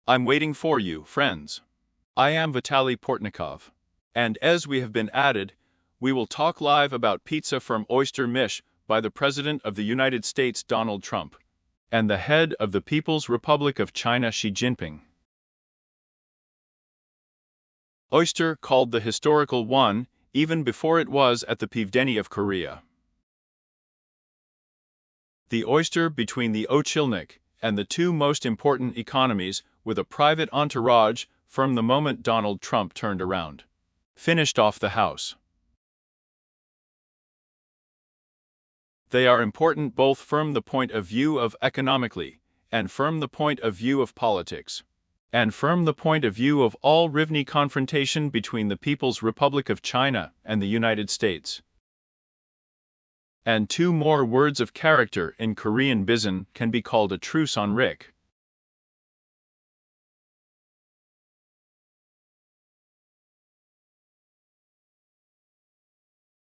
I'm waiting for you, friends. I am Vitaly Portnikov. And as we have been added, we will talk live about pizza from Oyster Mish by the President of the United States Donald Trump and the head of the People's Republic of China Xi Jinping. Oyster called the historical one, even before it was at the Pivdeni of Korea. The oyster between the Ochilnik and the two most important economies with a private entourage from the moment Donald Trump turned around. Finished off the house. They are important both from the point of view of economically, and from the point of view of politics, and from the point of view of all Rivne confrontation between the People's Republic of China and the United States. And two more words of character in Korean Bizen can be called a truce on Rick.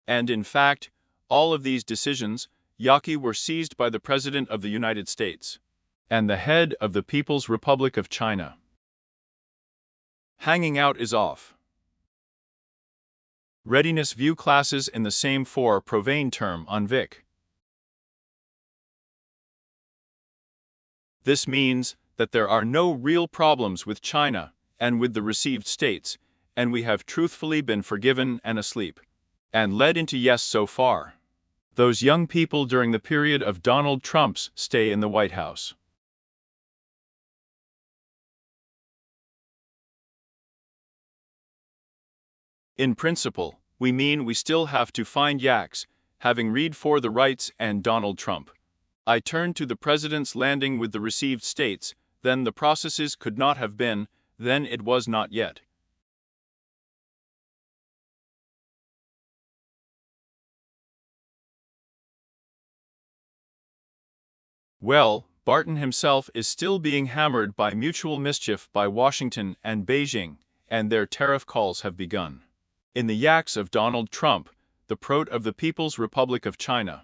And in fact, all of these decisions, Yaki, were seized by the President of the United States and the head of the People's Republic of China. Hanging out is off. Readiness view classes in the same for profane term on Vic. This means that there are no real problems with China and with the received states, and we have truthfully been forgiven and asleep, and led into yes so far. Those young people during the period of Donald Trump's stay in the White House. In principle, we mean we still have to find yaks, having read for the rights and Donald Trump. I turned to the President's landing with the received states, then the processes could not have been, then it was not yet. Well, Barton himself is still being hammered by mutual mischief by Washington and Beijing, and their tariff calls have begun. In the yaks of Donald Trump, the prot of the People's Republic of China.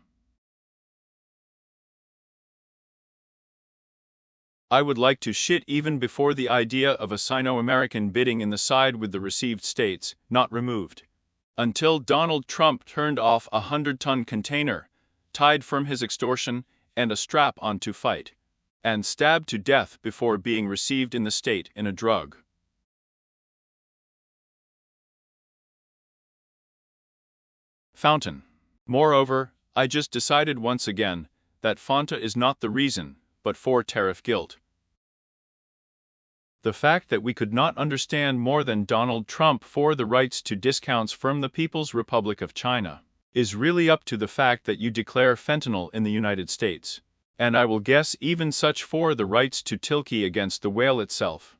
I would like to shit even before the idea of a Sino-American bidding in the side with the received states, not removed. Until Donald Trump turned off a 100-ton container, tied from his extortion, and a strap-on to fight, and stabbed to death before being received in the state in a drug. Fountain. Moreover, I just decided once again that Fanta is not the reason, but for tariff guilt. The fact that we could not understand more than Donald Trump for the rights to discounts from the People's Republic of China is really up to the fact that you declare fentanyl in the United States, and I will guess even such for the rights to Tilke against the whale itself.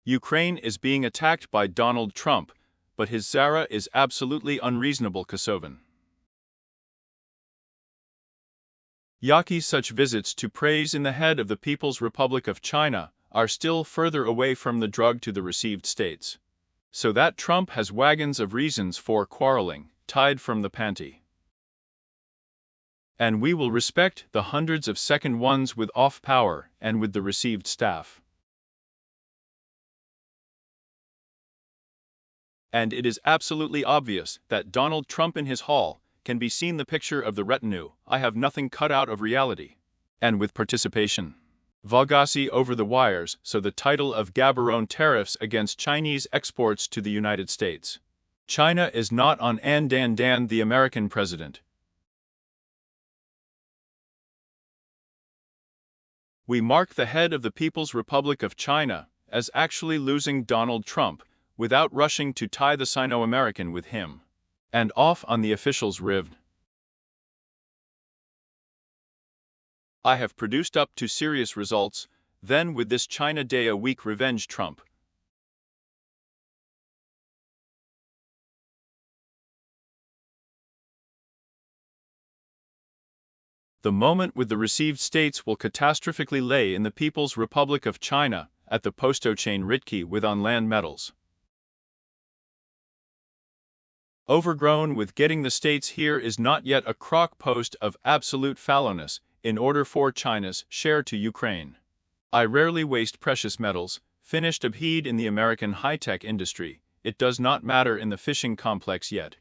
Ukraine is being attacked by Donald Trump, but his Zara is absolutely unreasonable. Kosovan. Yaki, such visits to praise in the head of the People's Republic of China are still further away from the drug to the received states. So that Trump has wagons of reasons for quarreling, tied from the panty. And we will respect the hundreds of second ones with off power and with the received staff. And it is absolutely obvious that Donald Trump in his hall can be seen the picture of the retinue. I have nothing cut out of reality. And with participation. Vagasi over the wires, so the title of Gaborone tariffs against Chinese exports to the United States. China is not on Dan the American president. We mark the head of the People's Republic of China as actually losing Donald Trump, without rushing to tie the Sino-American with him, and off on the official's riv. I have produced up to serious results, then with this China Day a week revenge Trump. The moment with the received states will catastrophically lay in the People's Republic of China, at the Postochain Ritki with on land metals. Overgrown with getting the States here is not yet a crock post of absolute fallowness in order for China's share to Ukraine. I rarely waste precious metals, finished obheed in the American high-tech industry. It does not matter in the fishing complex yet.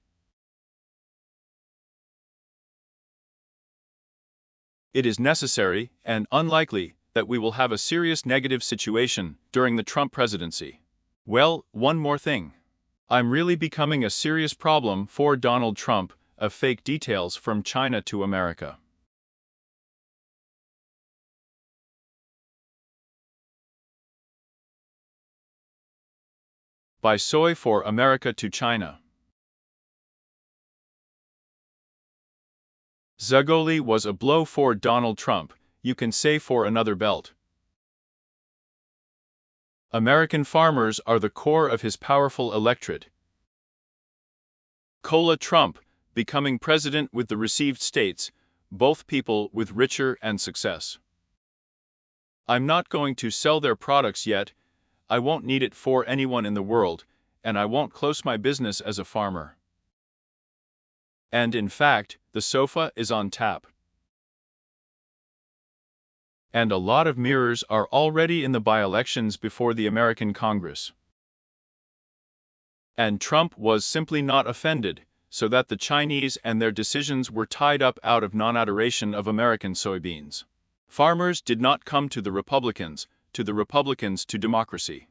It is necessary, and unlikely, that we will have a serious negative situation during the Trump presidency. Well, one more thing. I'm really becoming a serious problem for Donald Trump of fake details from China to America. By soy for America to China. Zagoli was a blow for Donald Trump, you can say for another belt. American farmers are the core of his powerful electorate. Cola Trump, becoming president with the received states, both people with richer and success. I'm not going to sell their products yet, I won't need it for anyone in the world, and I won't close my business as a farmer. And in fact, the sofa is on tap. And a lot of mirrors are already in the by-elections before the American Congress. And Trump was simply not offended, so that the Chinese and their decisions were tied up out of non-adoration of American soybeans. Farmers did not come to the Republicans to democracy.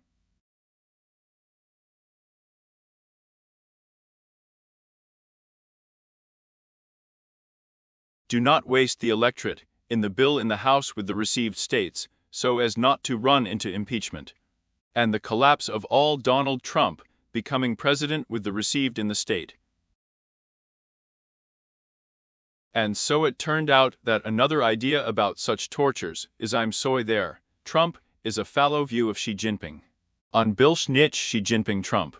Do not waste the electorate in the bill in the House with the received states, so as not to run into impeachment. And the collapse of all Donald Trump becoming president with the received in the state. And so it turned out that another idea about such tortures is I'm sorry there, Trump is a fallow view of Xi Jinping. On Bill Schnitch Xi Jinping Trump.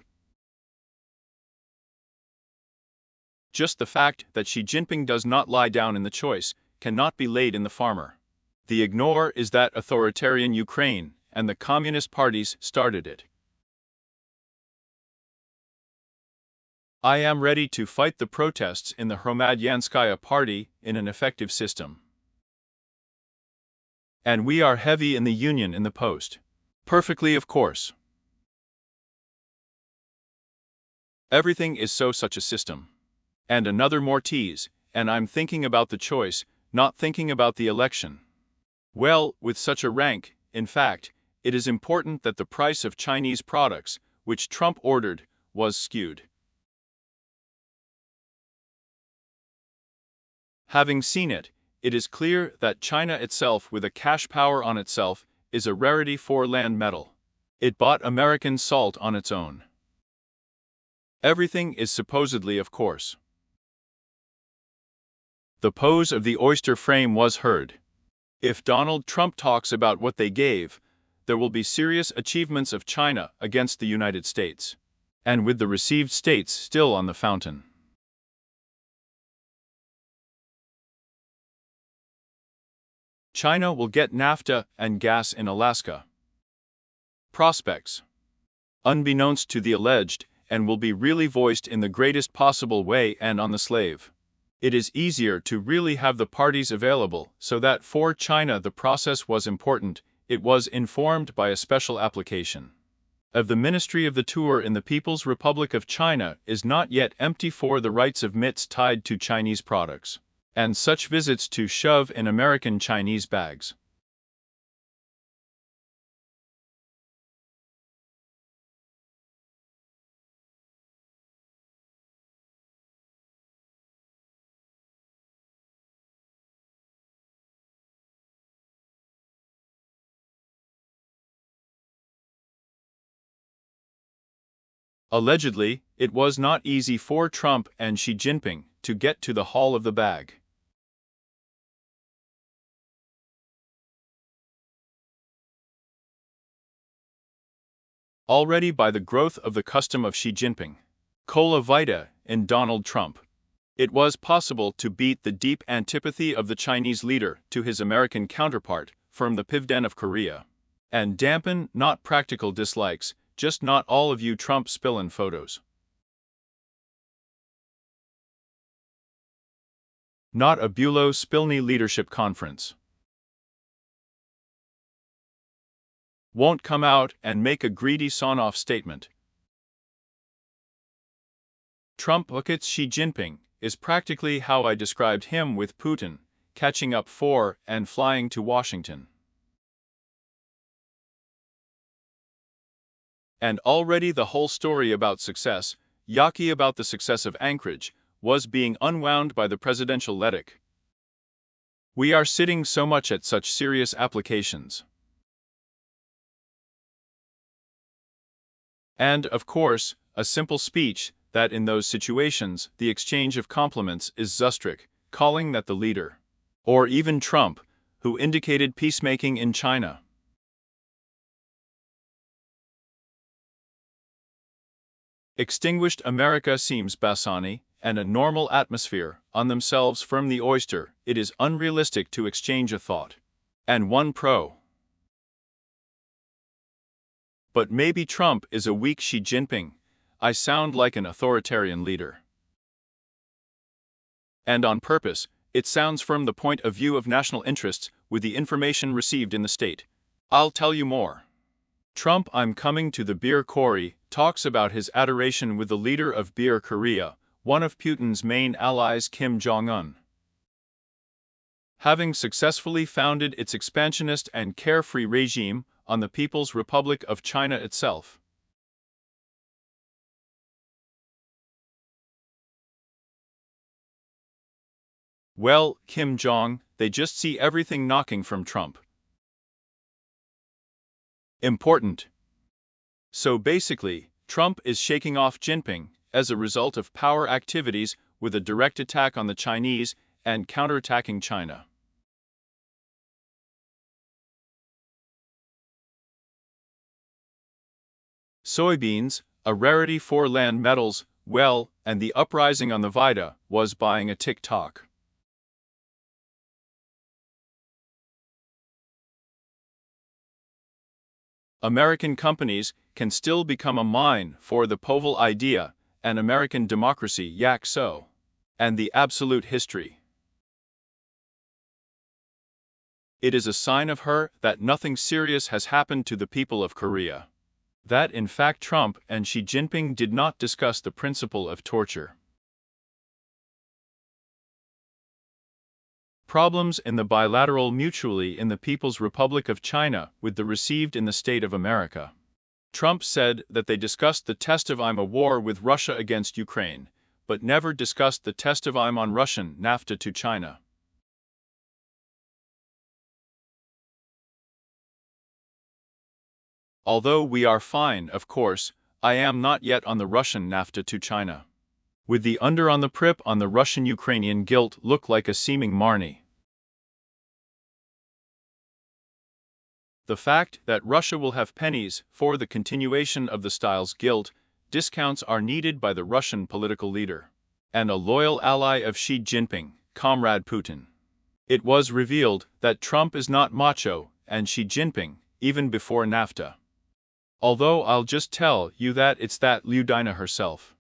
Just the fact that Xi Jinping does not lie down in the choice cannot be laid in the farmer. The ignore is that authoritarian Ukraine, and the communist parties started it. I am ready to fight the protests in the Hromadyanskaya party in an effective system. And we are heavy in the union in the post. Perfectly, of course. Everything is such a system. And another more tease, and I'm thinking about the choice, not thinking about the election. Well, with such a rank, in fact, it is important that the price of Chinese products, which Trump ordered, was skewed. Having seen it, it is clear that China itself with a cash power on itself is a rarity for land metal. It bought American salt on its own. Everything is supposedly of course. The pose of the oyster frame was heard. If Donald Trump talks about what they gave, there will be serious achievements of China against the United States. And with the received states still on the fountain. China will get NAFTA and gas in Alaska. Prospects. Unbeknownst to the alleged, and will be really voiced in the greatest possible way and on the slave. It is easier to really have the parties available so that for China the process was important, it was informed by a special application. Of the Ministry of the Tour in the People's Republic of China is not yet empty for the rights of MITs tied to Chinese products, and such visits to shove in American Chinese bags. Allegedly, it was not easy for Trump and Xi Jinping to get to the Hall of the Bag. Already by the growth of the custom of Xi Jinping, Cola Vita, and Donald Trump, it was possible to beat the deep antipathy of the Chinese leader to his American counterpart from the Pivden of Korea, and dampen not practical dislikes, just not all of you Trump spillin' photos. not a Bulow-Spilny leadership conference. Won't come out and make a greedy sawn-off statement. Trump lookets Xi Jinping is practically how I described him with Putin, catching up for and flying to Washington. And already the whole story about success, yucky about the success of Anchorage, was being unwound by the presidential letic. We are sitting so much at such serious applications. And, of course, a simple speech that in those situations the exchange of compliments is Zustrick, calling that the leader. Or even Trump, who indicated peacemaking in China. Extinguished America seems Bassani, and a normal atmosphere, on themselves from the oyster, it is unrealistic to exchange a thought. And one pro. But maybe Trump is a weak Xi Jinping. I sound like an authoritarian leader. And on purpose, it sounds from the point of view of national interests with the information received in the state. I'll tell you more. Trump, I'm coming to the beer quarry, talks about his adoration with the leader of Beer Korea, one of Putin's main allies, Kim Jong-un. Having successfully founded its expansionist and carefree regime on the People's Republic of China itself. Well, Kim Jong, they just see everything knocking from Trump. Important. So basically, Trump is shaking off Jinping as a result of power activities with a direct attack on the Chinese and counterattacking China. Soybeans, a rarity for land metals, well, and the uprising on the Vita was buying a tick-tock. American companies can still become a mine for the Povel idea, and American democracy yak so. And the absolute history. It is a sign of her that nothing serious has happened to the people of Korea. That in fact Trump and Xi Jinping did not discuss the principle of torture. Problems in the bilateral mutually in the People's Republic of China with the received in the state of America. Trump said that they discussed the test of I'm a war with Russia against Ukraine, but never discussed the test of I'm on Russian NAFTA to China. Although we are fine, of course, I am not yet on the Russian NAFTA to China. With the under on the prip on the Russian-Ukrainian guilt look like a seeming Marnie. The fact that Russia will have pennies for the continuation of the style's guilt discounts are needed by the Russian political leader and a loyal ally of Xi Jinping, Comrade Putin. It was revealed that Trump is not macho and Xi Jinping, even before NAFTA. Although I'll just tell you that it's that Ludina herself.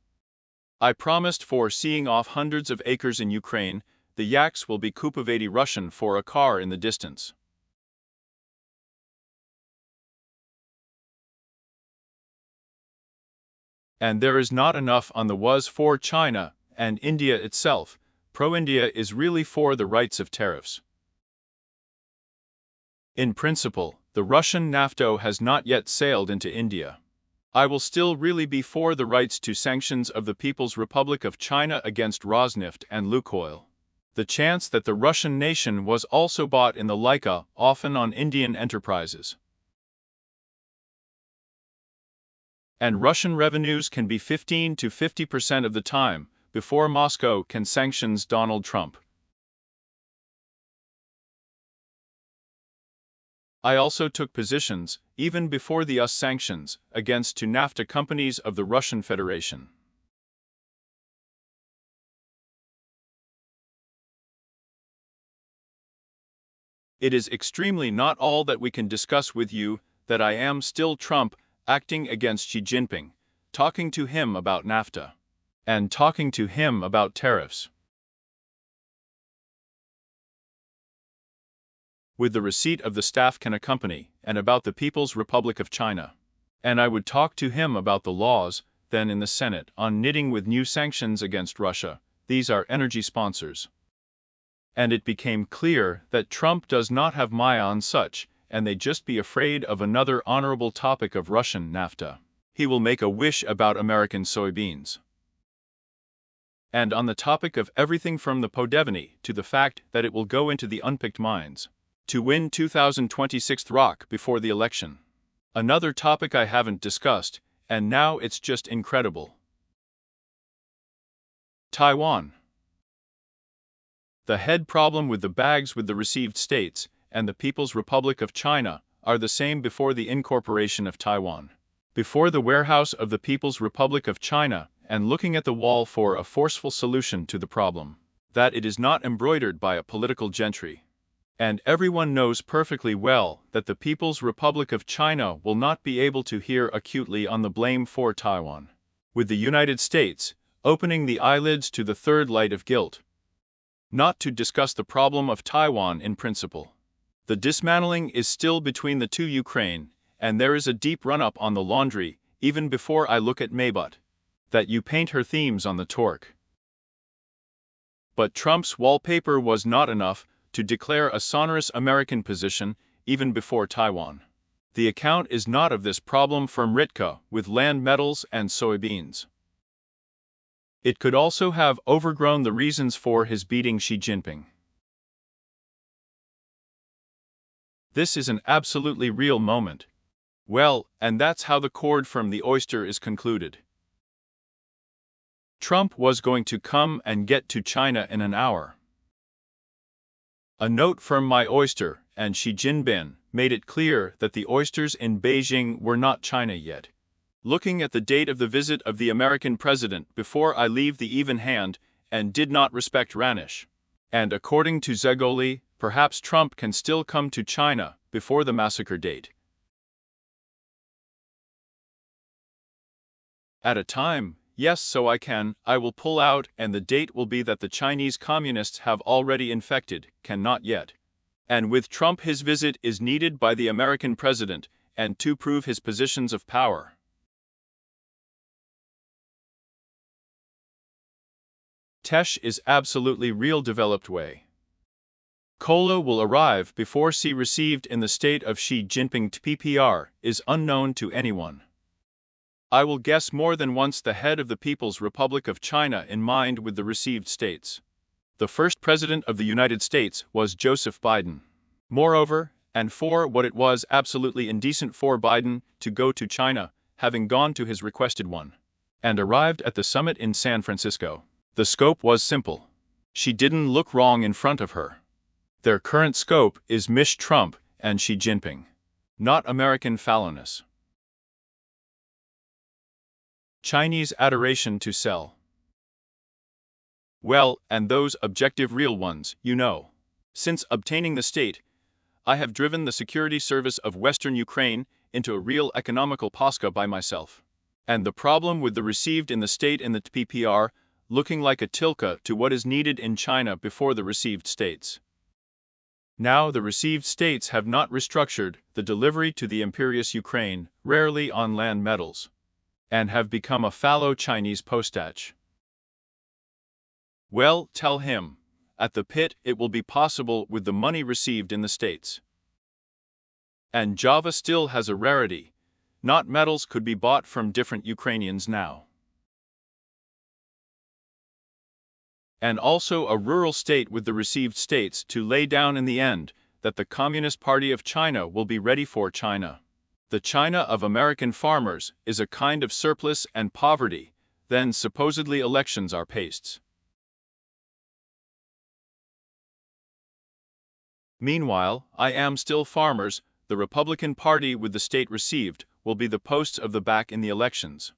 I promised for seeing off hundreds of acres in Ukraine, the yaks will be Kupovati Russian for a car in the distance. And there is not enough on the was for China and India itself. Pro-India is really for the rights of tariffs. In principle, the Russian NAFTA has not yet sailed into India. I will still really be for the rights to sanctions of the People's Republic of China against Rosneft and Lukoil. The chance that the Russian nation was also bought in the Laika, often on Indian enterprises. And Russian revenues can be 15 to 50% of the time before Moscow can sanctions Donald Trump. I also took positions, even before the US sanctions, against two NAFTA companies of the Russian Federation. It is extremely not all that we can discuss with you that I am still Trump, acting against Xi Jinping, talking to him about NAFTA, and talking to him about tariffs. with the receipt of the staff can accompany, and about the People's Republic of China. And I would talk to him about the laws, then in the Senate, on knitting with new sanctions against Russia. These are energy sponsors. And it became clear that Trump does not have my on such, and they just be afraid of another honorable topic of Russian NAFTA. He will make a wish about American soybeans. And on the topic of everything from the Podevny to the fact that it will go into the unpicked mines to win 2026 rock before the election. Another topic I haven't discussed, and now it's just incredible. Taiwan. The head problem with the bags with the received states and the People's Republic of China are the same before the incorporation of Taiwan. Before the warehouse of the People's Republic of China, and looking at the wall for a forceful solution to the problem, that it is not embroidered by a political gentry. And everyone knows perfectly well that the People's Republic of China will not be able to hear acutely on the blame for Taiwan, with the United States opening the eyelids to the third light of guilt. Not to discuss the problem of Taiwan in principle. The dismantling is still between the two Ukraine, and there is a deep run-up on the laundry, even before I look at Maybot, that you paint her themes on the torque. But Trump's wallpaper was not enough to declare a sonorous American position even before Taiwan. The account is not of this problem from Ritka with land metals and soybeans. It could also have overgrown the reasons for his beating Xi Jinping. This is an absolutely real moment. Well, and that's how the cord from the oyster is concluded. Trump was going to come and get to China in an hour. A note from my oyster and Xi Jinping made it clear that the oysters in Beijing were not China yet. Looking at the date of the visit of the American president before I leave the even hand and did not respect Ranish. And according to Zegoli, perhaps Trump can still come to China before the massacre date. At a time, yes, so I will pull out, and the date will be that the Chinese communists have already infected, cannot yet. And with Trump his visit is needed by the American president, and to prove his positions of power. Tesh is absolutely real developed way. Cola will arrive before C received in the state of Xi Jinping PPR is unknown to anyone. I will guess more than once the head of the People's Republic of China in mind with the received states. The first president of the United States was Joseph Biden. Moreover, and for what it was absolutely indecent for Biden to go to China, having gone to his requested one, and arrived at the summit in San Francisco. The scope was simple. She didn't look wrong in front of her. Their current scope is Mish Trump and Xi Jinping, not American fallowness. Chinese adoration to sell. Well, and those objective real ones, you know. Since obtaining the state, I have driven the security service of Western Ukraine into a real economical pasca by myself. And the problem with the received in the state in the PPR, looking like a tilka to what is needed in China before the received states. Now the received states have not restructured the delivery to the imperious Ukraine, rarely on land metals, and have become a fallow Chinese postage. Well, tell him, at the pit it will be possible with the money received in the states. And Java still has a rarity, not metals could be bought from different Ukrainians now. And also a rural state with the received states to lay down in the end that the Communist Party of China will be ready for China. The China of American farmers is a kind of surplus and poverty, then supposedly elections are pastes. Meanwhile, I am still farmers, the Republican Party with the state received will be the posts of the back in the elections.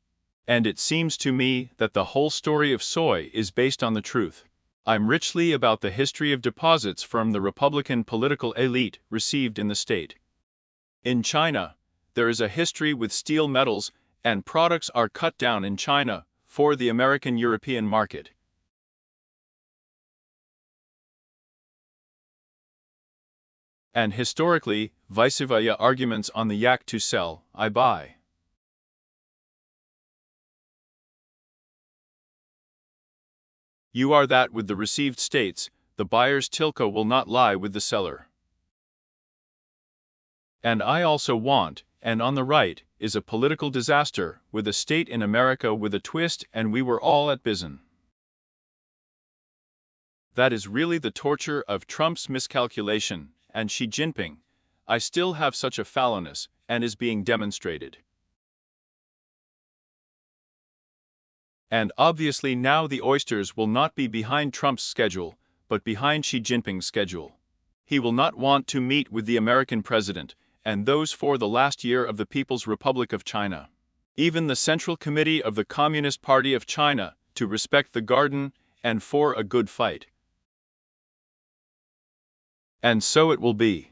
And it seems to me that the whole story of soy is based on the truth. I'm richly about the history of deposits from the Republican political elite received in the state. In China, there is a history with steel metals, and products are cut down in China for the American-European market. And historically, vice versa arguments on the yak to sell, I buy. You are that with the received states, the buyer's tilka will not lie with the seller. And I also want, and on the right, is a political disaster, with a state in America with a twist and we were all at Bizen. That is really the torture of Trump's miscalculation, and Xi Jinping. I still have such a fallowness, and is being demonstrated. And obviously now the oysters will not be behind Trump's schedule, but behind Xi Jinping's schedule. He will not want to meet with the American president, and those for the last year of the People's Republic of China. Even the Central Committee of the Communist Party of China, to respect the garden, and for a good fight. And so it will be.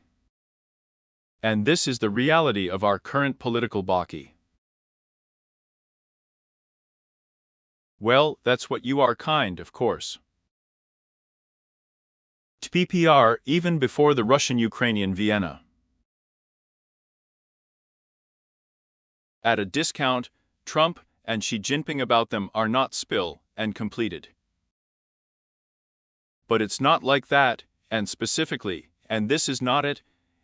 And this is the reality of our current political baki. Well, that's what you are kind, of course. TPPR even before the Russian-Ukrainian Vienna. At a discount, Trump and Xi Jinping about them are not spill and completed. But it's not like that, and specifically, and this is not it,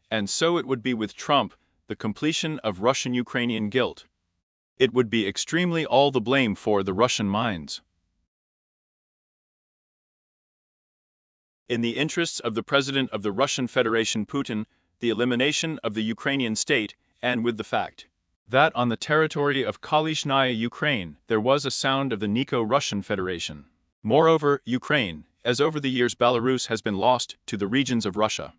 and so it would be with Trump, the completion of Russian-Ukrainian guilt. It would be extremely all the blame for the Russian minds. In the interests of the President of the Russian Federation Putin, the elimination of the Ukrainian state, and with the fact that on the territory of Kalyshnaya Ukraine there was a sound of the Nico-Russian Federation. Moreover, Ukraine, as over the years Belarus has been lost to the regions of Russia.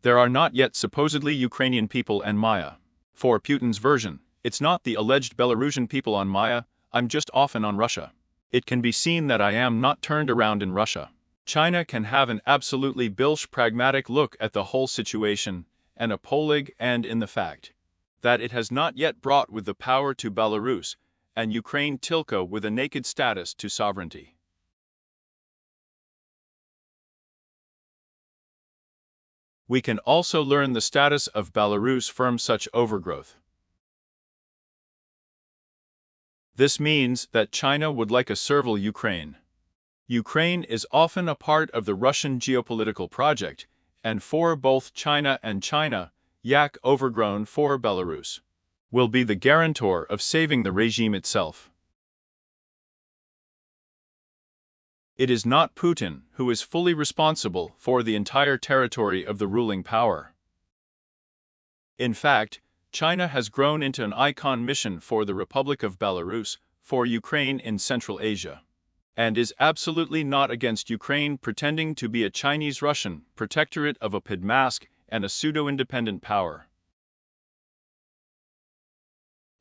There are not yet supposedly Ukrainian people and Maya. For Putin's version, it's not the alleged Belarusian people on Maya, I'm just often on Russia. It can be seen that I am not turned around in Russia. China can have an absolutely bilsh pragmatic look at the whole situation, and a polig and in the fact that it has not yet brought with the power to Belarus, and Ukraine tilka with a naked status to sovereignty. We can also learn the status of Belarus from such overgrowth. This means that China would like a servile Ukraine. Ukraine is often a part of the Russian geopolitical project, and for both China and China, yak overgrown for Belarus will be the guarantor of saving the regime itself. It is not Putin who is fully responsible for the entire territory of the ruling power. In fact, China has grown into an icon mission for the Republic of Belarus, for Ukraine in Central Asia, and is absolutely not against Ukraine pretending to be a Chinese-Russian protectorate of a Pidmask and a pseudo-independent power.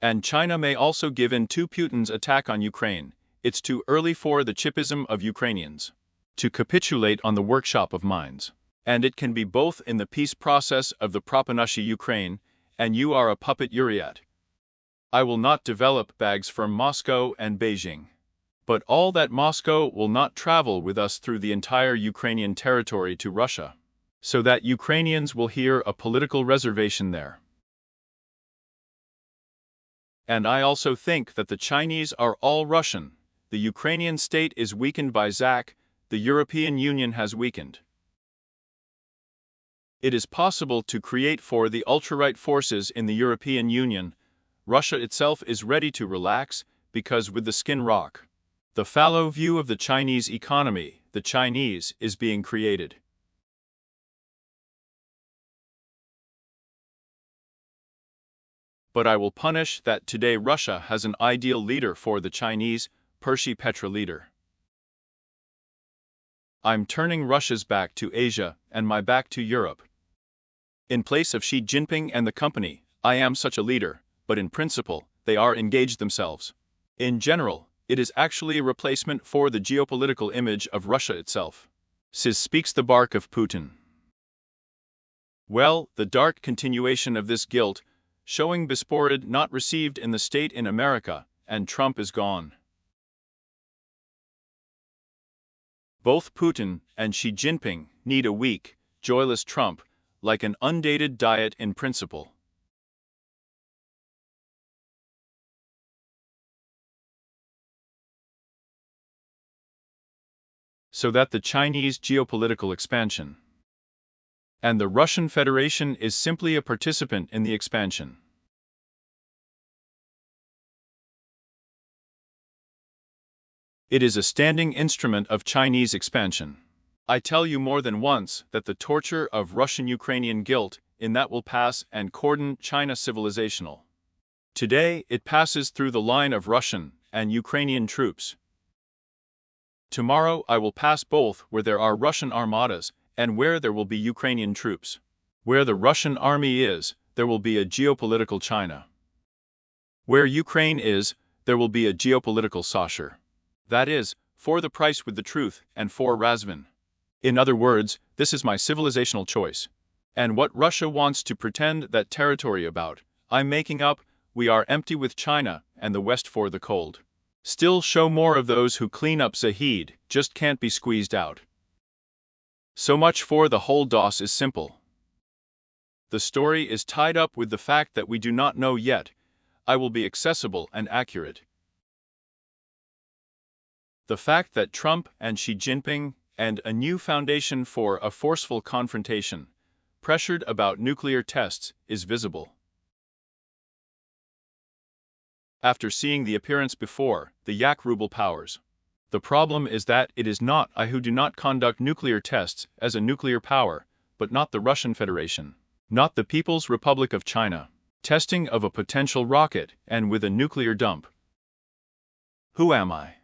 And China may also give in to Putin's attack on Ukraine. It's too early for the chipism of Ukrainians to capitulate on the workshop of minds. And it can be both in the peace process of the Propanashi Ukraine, and you are a puppet Uriat. I will not develop bags from Moscow and Beijing. But all that Moscow will not travel with us through the entire Ukrainian territory to Russia, so that Ukrainians will hear a political reservation there. And I also think that the Chinese are all Russian. The Ukrainian state is weakened by Zak, the European Union has weakened. It is possible to create for the ultra-right forces in the European Union. Russia itself is ready to relax, because with the skin rock, the fallow view of the Chinese economy, the Chinese is being created. But I will punish that today Russia has an ideal leader for the Chinese, Pershi Petra leader. I'm turning Russia's back to Asia and my back to Europe. In place of Xi Jinping and the company, I am such a leader, but in principle, they are engaged themselves. In general, it is actually a replacement for the geopolitical image of Russia itself. Says speaks the bark of Putin. Well, the dark continuation of this guilt, showing Bisporid not received in the state in America, and Trump is gone. Both Putin and Xi Jinping need a weak, joyless Trump, like an undated diet in principle. So that the Chinese geopolitical expansion and the Russian Federation is simply a participant in the expansion. It is a standing instrument of Chinese expansion. I tell you more than once that the torture of Russian-Ukrainian guilt in that will pass and cordon China civilizational. Today, it passes through the line of Russian and Ukrainian troops. Tomorrow, I will pass both where there are Russian armadas and where there will be Ukrainian troops. Where the Russian army is, there will be a geopolitical China. Where Ukraine is, there will be a geopolitical Sasher. That is, for the price with the truth and for Razvan. In other words, this is my civilizational choice. And what Russia wants to pretend that territory about, I'm making up, we are empty with China and the West for the cold. Still show more of those who clean up Zahid, just can't be squeezed out. So much for the whole DOS is simple. The story is tied up with the fact that we do not know yet. I will be accessible and accurate. The fact that Trump and Xi Jinping and a new foundation for a forceful confrontation, pressured about nuclear tests, is visible. After seeing the appearance before, the Yak Ruble powers. The problem is that it is not I who do not conduct nuclear tests as a nuclear power, but not the Russian Federation, not the People's Republic of China. Testing of a potential rocket and with a nuclear dump. Who am I?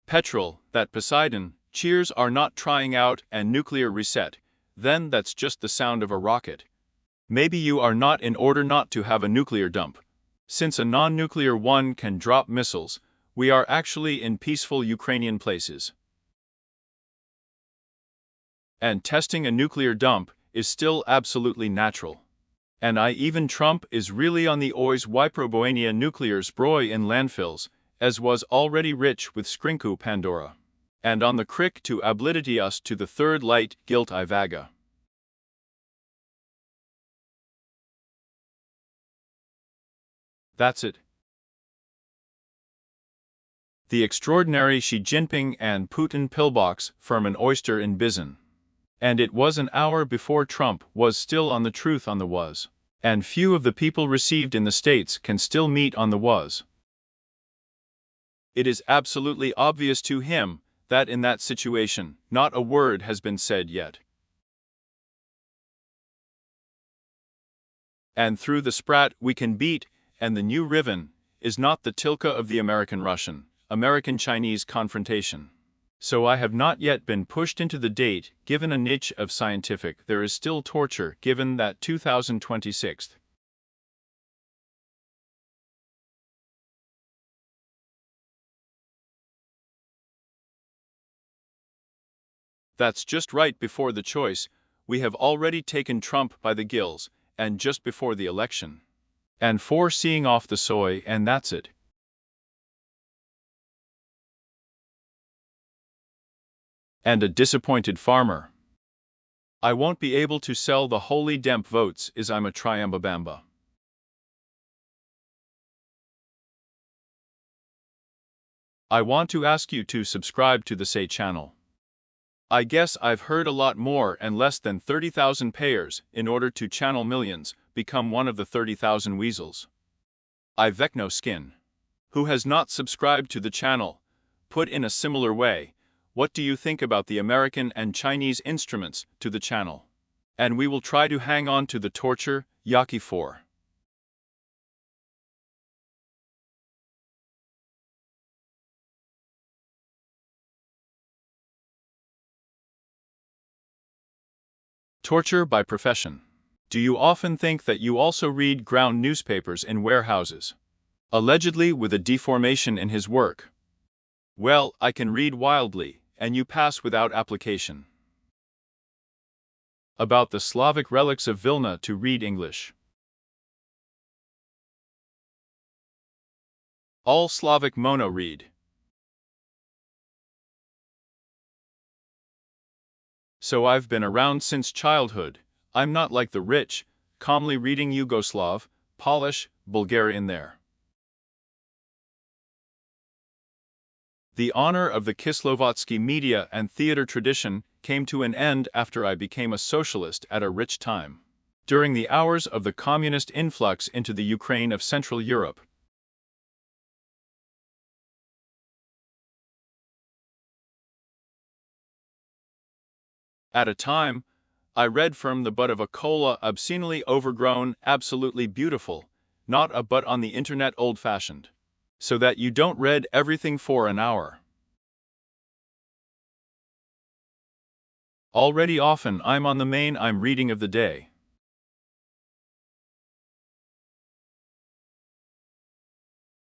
Petrol, that Poseidon, cheers are not trying out and nuclear reset, then that's just the sound of a rocket. Maybe you are not in order not to have a nuclear dump. Since a non-nuclear one can drop missiles, we are actually in peaceful Ukrainian places. And testing a nuclear dump is still absolutely natural. And even Trump is really on the ois Wyproboania nuclear zbroi in landfills, as was already rich with Skrinku Pandora. And on the crick to obliterate us to the third light guilt Ivaga. That's it. The extraordinary Xi Jinping and Putin pillbox from an oyster in Bizon. And it was an hour before Trump was still on the truth on the was. And few of the people received in the States can still meet on the was. It is absolutely obvious to him that in that situation, not a word has been said yet. And through the sprat we can beat, and the new Riven is not the Tilka of the American-Russian, American-Chinese confrontation. So I have not yet been pushed into the date, given a niche of scientific, there is still torture, given that 2026. That's just right before the choice, we have already taken Trump by the gills, and just before the election. And for seeing off the soy, and that's it. And a disappointed farmer. I won't be able to sell the holy demp votes is I'm a triambabamba. I want to ask you to subscribe to the Say channel. I guess I've heard a lot more and less than 30,000 payers in order to channel millions, become one of the 30,000 weasels. I vecno skin. Who has not subscribed to the channel? Put in a similar way, what do you think about the American and Chinese instruments to the channel? And we will try to hang on to the torture, Yaki 4. Torture by profession. Do you often think that you also read ground newspapers in warehouses? Allegedly with a deformation in his work. Well, I can read wildly, and you pass without application. About the Slavic relics of Vilna to read English. All Slavic mono read. So I've been around since childhood, I'm not like the rich, calmly reading Yugoslav, Polish, Bulgarian there. The honor of the Kislovodsky media and theater tradition came to an end after I became a socialist at a rich time. During the hours of the communist influx into the Ukraine of Central Europe. At a time, I read from the butt of a cola, obscenely overgrown, absolutely beautiful, not a butt on the internet old-fashioned. So that you don't read everything for an hour. Already often I'm on the main I'm reading of the day.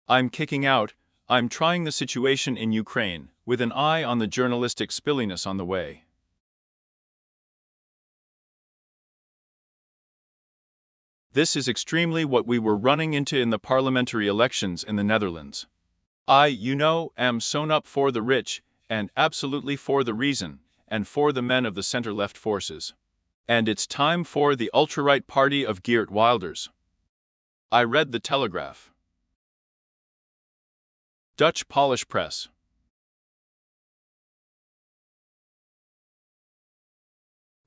I'm kicking out, I'm trying the situation in Ukraine, with an eye on the journalistic spilliness on the way. This is extremely what we were running into in the parliamentary elections in the Netherlands. I, am sewn up for the rich, and absolutely for the reason, and for the men of the center-left forces. And it's time for the ultra-right party of Geert Wilders. I read the Telegraph. Dutch Polish press.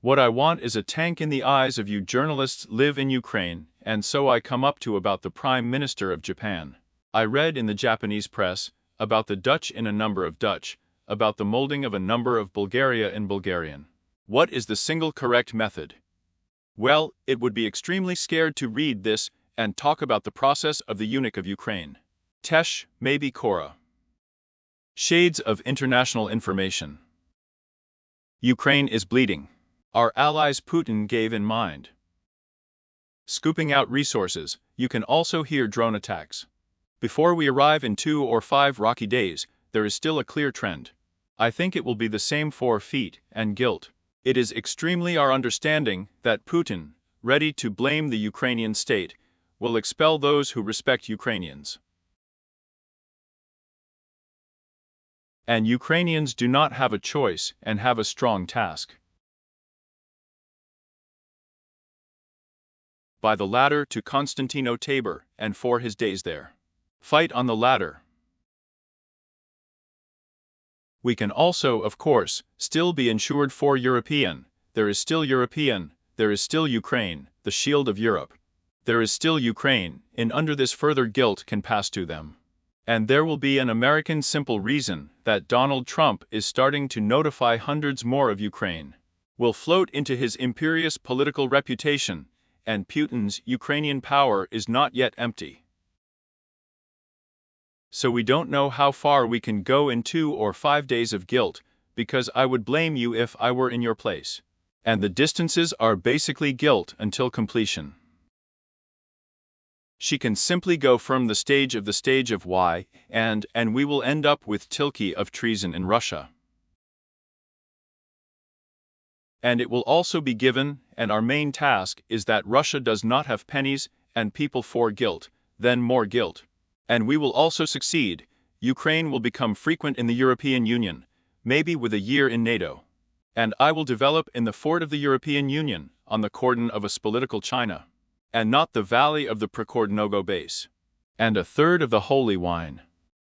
What I want is a tank in the eyes of you journalists live in Ukraine, and so I come up to about the Prime Minister of Japan. I read in the Japanese press, about the Dutch in a number of Dutch, about the molding of a number of Bulgaria in Bulgarian. What is the single correct method? Well, it would be extremely scared to read this and talk about the process of the eunuch of Ukraine. Tesh, maybe Cora. Shades of international information. Ukraine is bleeding. Our allies Putin gave in mind. Scooping out resources, you can also hear drone attacks. Before we arrive in 2 or 5 rocky days, there is still a clear trend. I think it will be the same for feet and guilt. It is extremely our understanding that Putin, ready to blame the Ukrainian state, will expel those who respect Ukrainians. And Ukrainians do not have a choice and have a strong task. By the ladder to Constantino Tabor and for his days there. Fight on the ladder. We can also, of course, still be insured for European. There is still European, there is still Ukraine, the shield of Europe. There is still Ukraine, and under this further guilt can pass to them. And there will be an American simple reason that Donald Trump is starting to notify hundreds more of Ukraine. Will float into his imperious political reputation, and Putin's Ukrainian power is not yet empty. So we don't know how far we can go in 2 or 5 days of guilt, because I would blame you if I were in your place. And the distances are basically guilt until completion. She can simply go from the stage of why, and we will end up with Tilke of treason in Russia. And it will also be given, and our main task is that Russia does not have pennies and people for guilt, then more guilt. And we will also succeed. Ukraine will become frequent in the European Union, maybe with a year in NATO. And I will develop in the fort of the European Union, on the cordon of a political China. And not the valley of the Prekordnogo base. And a third of the holy wine.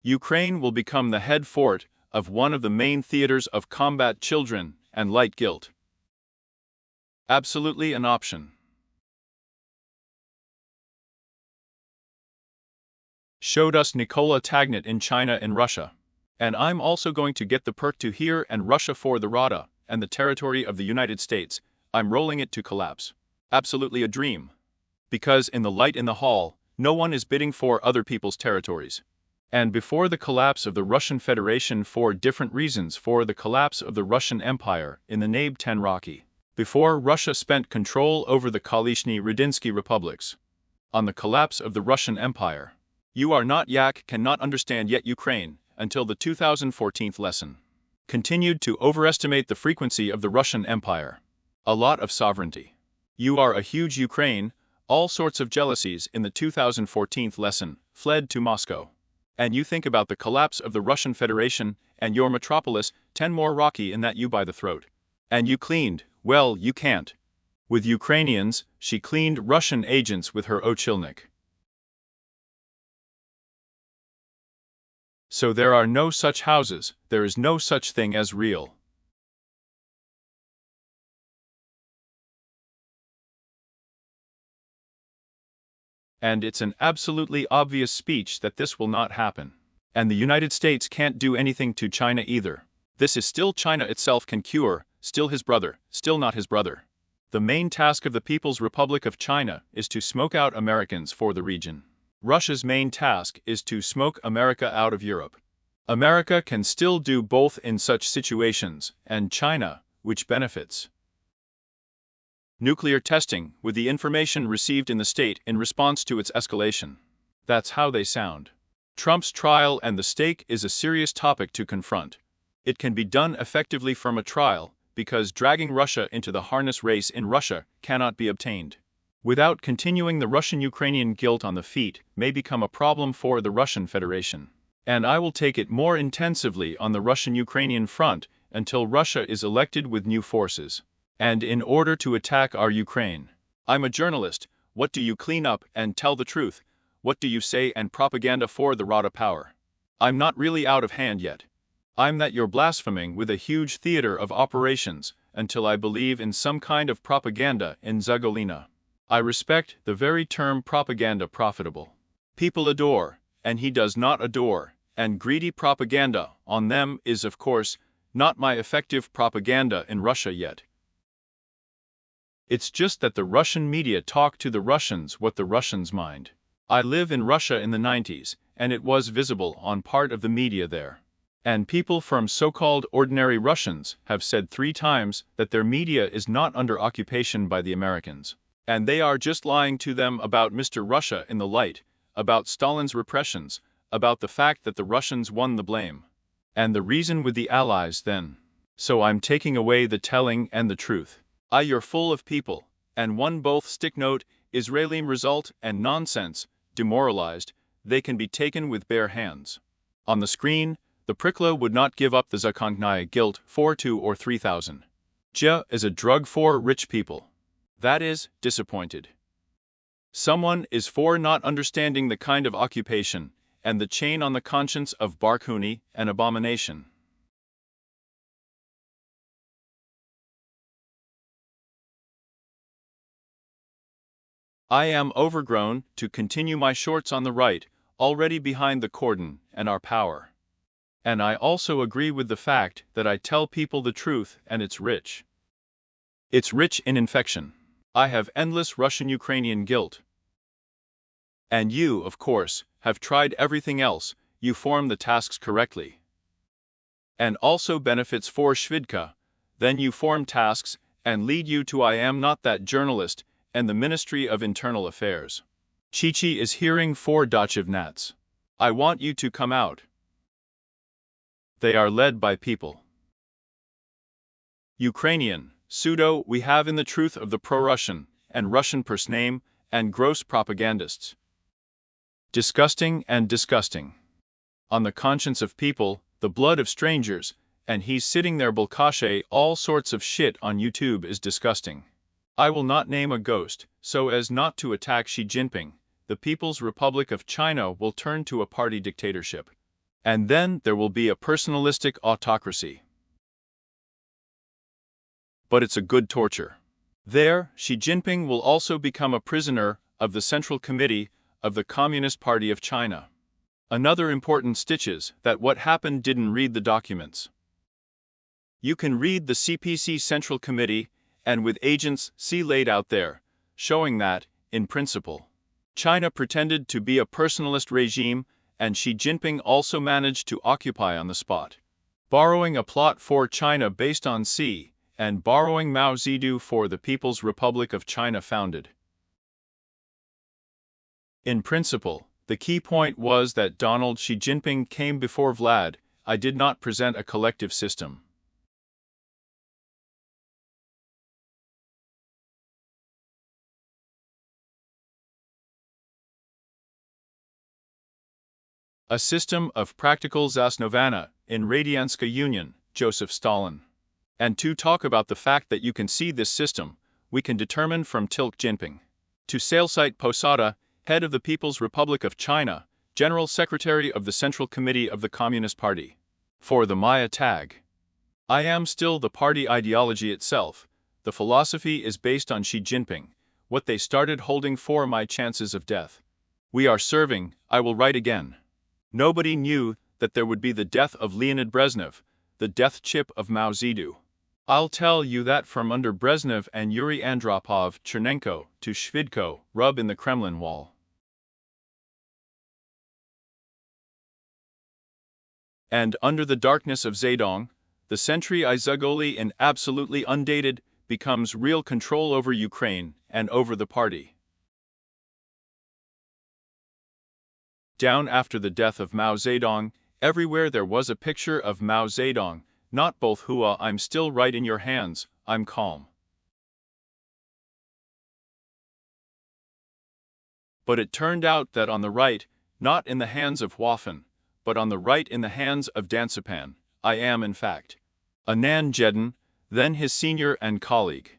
Ukraine will become the head fort of one of the main theaters of combat children and light guilt. Absolutely an option. Showed us Nikola Tagnit in China and Russia. And I'm also going to get the perk to here and Russia for the Rada, and the territory of the United States. I'm rolling it to collapse. Absolutely a dream. Because in the light in the hall, no one is bidding for other people's territories. And before the collapse of the Russian Federation for different reasons, for the collapse of the Russian Empire in the Nabe 10 Rocky. Before Russia spent control over the Kalishny Rudinsky republics. On the collapse of the Russian Empire. You are not cannot understand yet Ukraine, until the 2014 lesson. Continued to overestimate the frequency of the Russian Empire. A lot of sovereignty. You are a huge Ukraine, all sorts of jealousies in the 2014 lesson, fled to Moscow. And you think about the collapse of the Russian Federation, and your metropolis, 10 more rocky in that you by the throat. And you cleaned, well, you can't. With Ukrainians, she cleaned Russian agents with her Ochilnik. So there are no such houses, there is no such thing as real. And it's an absolutely obvious speech that this will not happen. And the United States can't do anything to China either. This is still China itself can cure, still his brother, still not his brother. The main task of the People's Republic of China is to smoke out Americans for the region. Russia's main task is to smoke America out of Europe. America can still do both in such situations, and China, which benefits. Nuclear testing, with the information received in the state in response to its escalation. That's how they sound. Trump's trial and the stake is a serious topic to confront. It can be done effectively from a trial, because dragging Russia into the harness race in Russia cannot be obtained. Without continuing, the Russian-Ukrainian guilt on the feet may become a problem for the Russian Federation. And I will take it more intensively on the Russian-Ukrainian front until Russia is elected with new forces. And in order to attack our Ukraine. I'm a journalist. What do you clean up and tell the truth? What do you say and propaganda for the Rada power? I'm not really out of hand yet. I'm that you're blaspheming with a huge theater of operations until I believe in some kind of propaganda in Zagolina. I respect the very term propaganda profitable. People adore, and he does not adore, and greedy propaganda on them is of course not my effective propaganda in Russia yet. It's just that the Russian media talk to the Russians what the Russians mind. I live in Russia in the 90s, and it was visible on part of the media there. And people from so-called ordinary Russians have said 3 times that their media is not under occupation by the Americans. And they are just lying to them about Mr. Russia in the light, about Stalin's repressions, about the fact that the Russians won the blame. And the reason with the Allies then. So I'm taking away the telling and the truth. You're full of people, and one both stick note, Israeli result and nonsense, demoralized, they can be taken with bare hands. On the screen, the Prickla would not give up the Zakongnaya guilt for 2 or 3,000. Ja is a drug for rich people. That is, disappointed. Someone is for not understanding the kind of occupation, and the chain on the conscience of Barkuni and abomination. I am overgrown to continue my shorts on the right, already behind the cordon and our power. And I also agree with the fact that I tell people the truth and it's rich. It's rich in infection. I have endless Russian-Ukrainian guilt. And you, of course, have tried everything else, you form the tasks correctly. And also benefits for Shvidka, then you form tasks and lead you to I am not that journalist and the Ministry of Internal Affairs. Chichi is hearing 4 Dachevnats. I want you to come out. They are led by people. Ukrainian, pseudo, we have in the truth of the pro-Russian, and Russian purse name, and gross propagandists. Disgusting and disgusting. On the conscience of people, the blood of strangers, and he's sitting there bulkashe all sorts of shit on YouTube is disgusting. I will not name a ghost, so as not to attack Xi Jinping. The People's Republic of China will turn to a party dictatorship. And then there will be a personalistic autocracy. But it's a good torture. There, Xi Jinping will also become a prisoner of the Central Committee of the Communist Party of China. Another important stitch is that what happened didn't read the documents. You can read the CPC Central Committee, and with agents C laid out there, showing that, in principle, China pretended to be a personalist regime, and Xi Jinping also managed to occupy on the spot, borrowing a plot for China based on C, and borrowing Mao Zedong for the People's Republic of China founded. In principle, the key point was that Donald Xi Jinping came before Vlad. I did not present a collective system. A system of practical Zasnovana in Radianska Union, Joseph Stalin. And to talk about the fact that you can see this system, we can determine from Tilk Jinping. To Salesite Posada, head of the People's Republic of China, General Secretary of the Central Committee of the Communist Party. For the Maya tag. I am still the party ideology itself. The philosophy is based on Xi Jinping, what they started holding for my chances of death. We are serving, I will write again. Nobody knew that there would be the death of Leonid Brezhnev, the death chip of Mao Zedong. I'll tell you that from under Brezhnev and Yuri Andropov, Chernenko to Shvidko, rub in the Kremlin wall. And under the darkness of Zedong, the century Izagoli in absolutely undated becomes real control over Ukraine and over the party. Down after the death of Mao Zedong, everywhere there was a picture of Mao Zedong, not both Hua I'm still right in your hands, I'm calm. But it turned out that on the right, not in the hands of Waffen, but on the right in the hands of Dansipan, I am in fact. Anand Jedin, then his senior and colleague.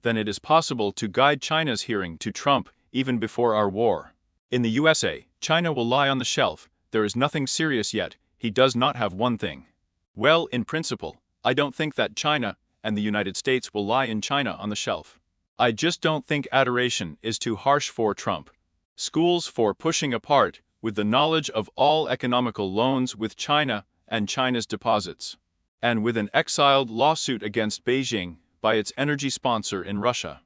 Then it is possible to guide China's hearing to Trump even before our war. In the USA, China will lie on the shelf, there is nothing serious yet, he does not have one thing. Well, in principle, I don't think that China and the United States will lie in China on the shelf. I just don't think adoration is too harsh for Trump. Schools for pushing apart, with the knowledge of all economical loans with China and China's deposits. And with an exiled lawsuit against Beijing by its energy sponsor in Russia.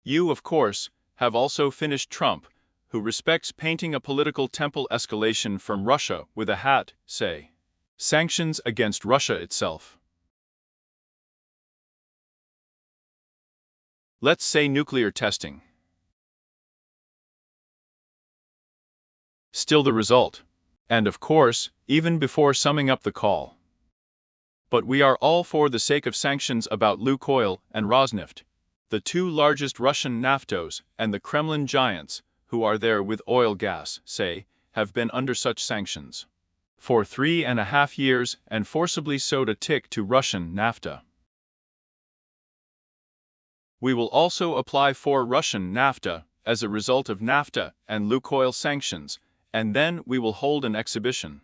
You, of course, have also finished Trump, who respects painting a political temple escalation from Russia with a hat, say. Sanctions against Russia itself. Let's say nuclear testing. Still the result. And of course, even before summing up the call. But we are all for the sake of sanctions about Lukoil and Rosneft, the two largest Russian naftos, and the Kremlin giants, who are there with oil gas, say, have been under such sanctions. For 3.5 years and forcibly sewed a tick to Russian NAFTA. We will also apply for Russian NAFTA as a result of NAFTA and Lukoil sanctions, and then we will hold an exhibition.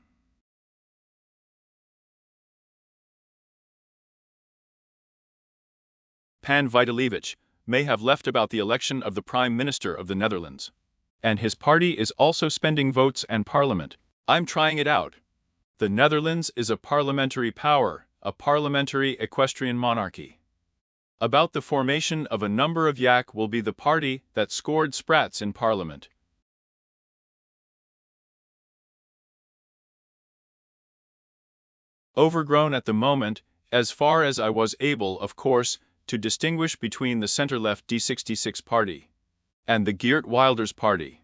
Pan Vitalyevich may have left about the election of the Prime Minister of the Netherlands. And his party is also spending votes and parliament. I'm trying it out. The Netherlands is a parliamentary power, a parliamentary equestrian monarchy. About the formation of a number of yak will be the party that scored sprats in parliament. Overgrown at the moment, as far as I was able, of course, to distinguish between the center-left D66 party and the Geert Wilders party.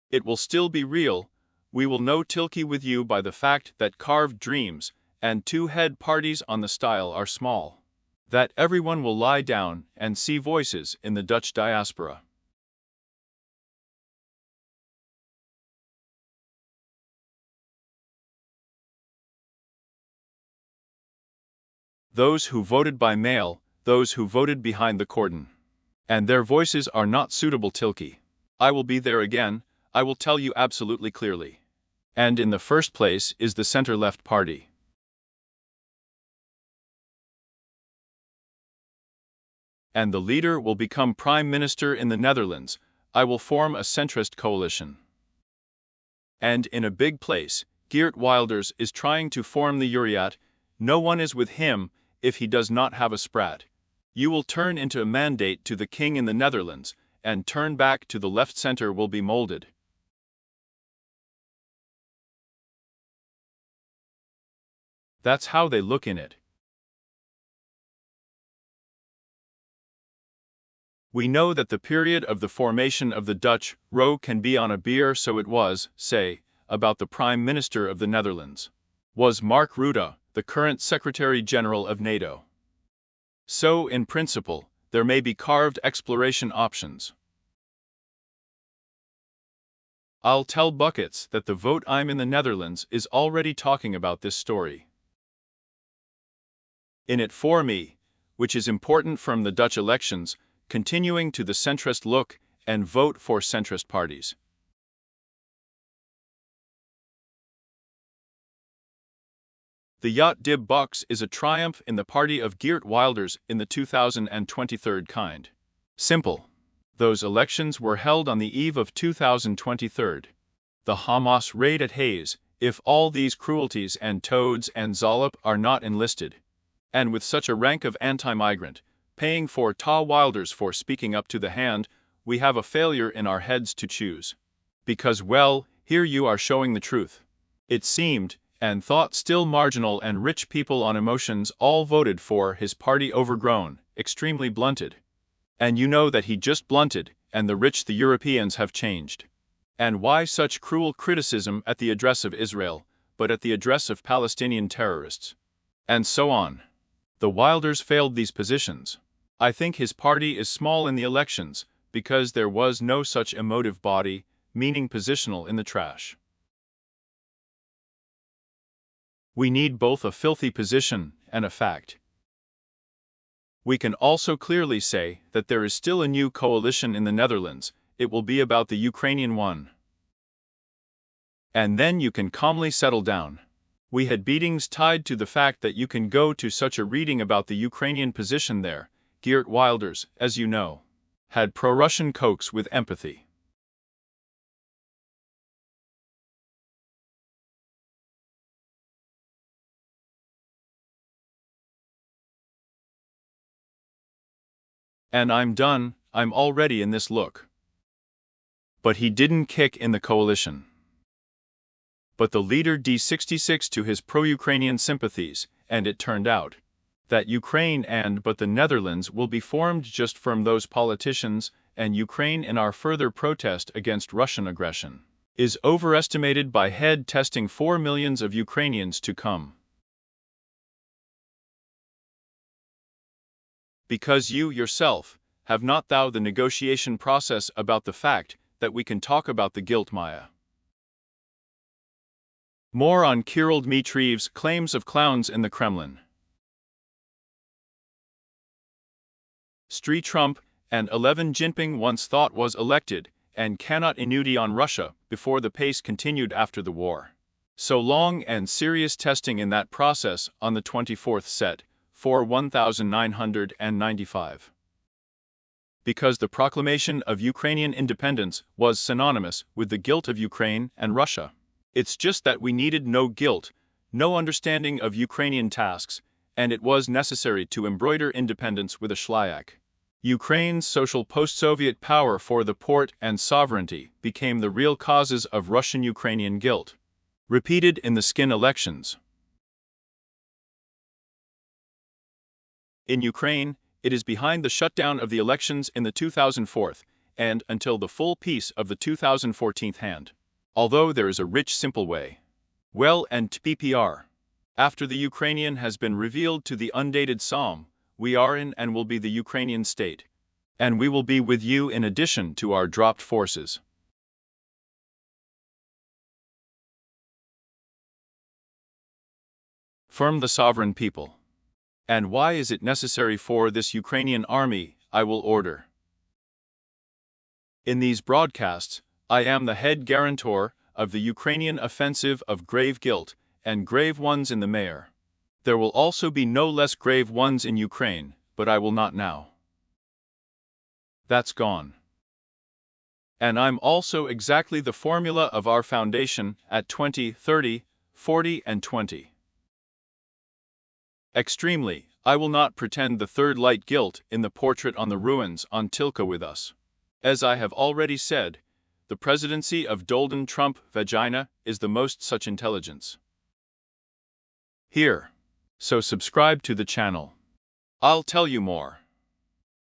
It will still be real, we will know Tilke with you by the fact that carved dreams and two-head parties on the style are small. That everyone will lie down and see voices in the Dutch diaspora. Those who voted by mail, those who voted behind the cordon. And their voices are not suitable Tilke. I will be there again, I will tell you absolutely clearly. And in the first place is the center-left party. And the leader will become Prime Minister in the Netherlands, I will form a centrist coalition. And in a big place, Geert Wilders is trying to form the Uriat, no one is with him if he does not have a sprat. You will turn into a mandate to the king in the Netherlands, and turn back to the left center will be molded. That's how they look in it. We know that the period of the formation of the Dutch row can be on a beer, so it was, say, about the Prime Minister of the Netherlands. Was Mark Rutte, the current Secretary General of NATO. So, in principle, there may be carved exploration options. I'll tell buckets that the vote I'm in the Netherlands is already talking about this story. In it for me, which is important from the Dutch elections, continuing to the centrist look and vote for centrist parties. The yacht Dib box is a triumph in the party of Geert Wilders in the 2023 kind. Simple. Those elections were held on the eve of 2023. The Hamas raid at Hayes, if all these cruelties and Toads and Zolop are not enlisted. And with such a rank of anti-migrant, paying for Ta Wilders for speaking up to the hand, we have a failure in our heads to choose. Because, well, here you are showing the truth. It seemed, and thought still marginal and rich people on emotions all voted for his party overgrown, extremely blunted. And you know that he just blunted, and the rich the Europeans have changed. And why such cruel criticism at the address of Israel, but at the address of Palestinian terrorists? And so on. The Wilders failed these positions. I think his party is small in the elections, because there was no such emotive body, meaning positional in the trash. We need both a filthy position and a fact. We can also clearly say that there is still a new coalition in the Netherlands. It will be about the Ukrainian one. And then you can calmly settle down. We had beatings tied to the fact that you can go to such a reading about the Ukrainian position there. Geert Wilders, as you know, had pro-Russian coax with empathy. And I'm done, I'm already in this look. But he didn't kick in the coalition. But the leader D66 to his pro-Ukrainian sympathies, and it turned out that Ukraine and but the Netherlands will be formed just from those politicians, and Ukraine in our further protest against Russian aggression is overestimated by head testing 4 million of Ukrainians to come. Because you yourself have not thou the negotiation process about the fact that we can talk about the guilt Maya. More on Kirill Dmitriev's claims of clowns in the Kremlin. Street Trump and 11 Jinping once thought was elected and cannot inudi on Russia before the pace continued after the war. So long and serious testing in that process on the 24th set. For 1995. Because the proclamation of Ukrainian independence was synonymous with the guilt of Ukraine and Russia. It's just that we needed no guilt, no understanding of Ukrainian tasks, and it was necessary to embroider independence with a shlyak. Ukraine's social post-Soviet power for the port and sovereignty became the real causes of Russian-Ukrainian guilt. Repeated in the skin elections. In Ukraine, it is behind the shutdown of the elections in the 2004 and until the full peace of the 2014 hand. Although there is a rich simple way. Well and PPR. After the Ukrainian has been revealed to the undated psalm, we are in and will be the Ukrainian state. And we will be with you in addition to our dropped forces. Firm the sovereign people. And why is it necessary for this Ukrainian army, I will order. In these broadcasts, I am the head guarantor of the Ukrainian offensive of grave guilt, and grave ones in the mayor. There will also be no less grave ones in Ukraine, but I will not now. That's gone. And I'm also exactly the formula of our foundation at 20, 30, 40 and 20. Extremely, I will not pretend the third light guilt in the portrait on the ruins on Tilka with us. As I have already said, the presidency of Donald Trump vagina is the most such intelligence. Here. So subscribe to the channel. I'll tell you more.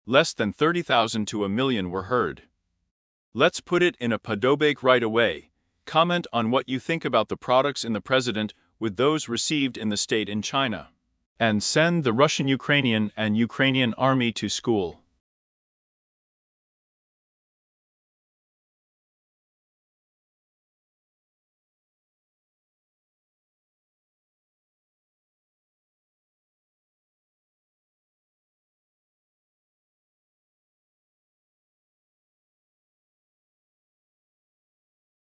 Less than 30,000 to 1 million were heard. Let's put it in a podobake right away. Comment on what you think about the products in the president with those received in the state in China. And send the Russian-Ukrainian and Ukrainian army to school.